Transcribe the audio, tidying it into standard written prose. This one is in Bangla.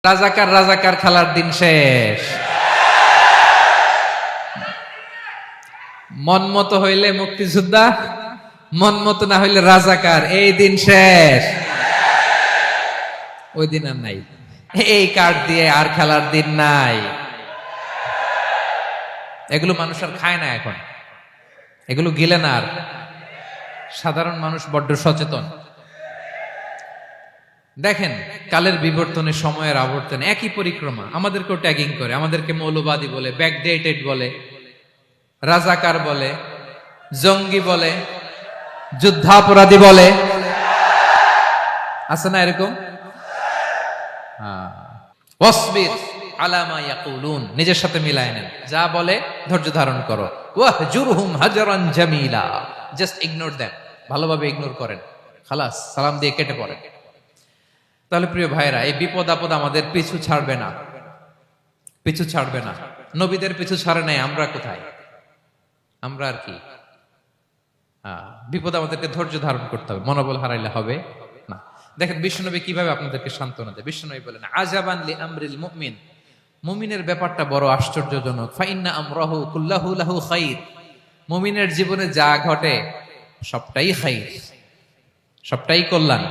রাজাকার রাজাকার খেলার দিন শেষ। মন মতো হইলে মুক্তিযোদ্ধা, মন মতো না হইলে রাজাকার, এই দিন শেষ। ওই দিন আর নাই, এই কার্ড দিয়ে আর খেলার দিন নাই। এগুলো মানুষ আর খায় না এখন, এগুলো গিলে না আর। সাধারণ মানুষ বড্ড সচেতন। দেখেন, কালের বিবর্তনে, সময়ের আবর্তনে একই পরিক্রমা আমাদেরকেও ট্যাগিং করে, আমাদেরকে মৌলবাদী বলে, ব্যাকডেটেড বলে, রাজাকার বলে, জঙ্গি বলে, যুদ্ধাপরাধী বলে। আছে না এরকম? ওয়াসবির আলা মা ইয়াকুলুন, নিজের সাথে মিলায় নেন, যা বলে ধৈর্য ধারণ করো। ওয়াহজুরহুম হাজরান জামিলা, জাস্ট ইগনোর দেম, ভালোভাবে ইগনোর করেন, খালাস, সালাম দিয়ে কেটে পড়েন। তাহলে প্রিয় ভাইরা, এই বিপদ আপদ আমাদের পিছু ছাড়বে না, পিছু ছাড়বে না। নবীদের পিছু ছাড়ে নাই, আমরা কোথায়? আমরা আর কি? বিপদ আমাদেরকে ধৈর্য ধারণ করতে হবে, মনোবল হারাইলে হবে না। দেখেন বিশ্বনবী কিভাবে আপনাদেরকে সান্ত্বনা দেয়। বিশ্বনবী বলেন, আজাবান লি আমরিল মুমিন, মুমিনের ব্যাপারটা বড় আশ্চর্যজনক। ফাইন্না আমরাহু কুল্লাহু লাহু খাইর, মুমিনের জীবনে যা ঘটে সবটাই খাইর, সবটাই কল্যাণ।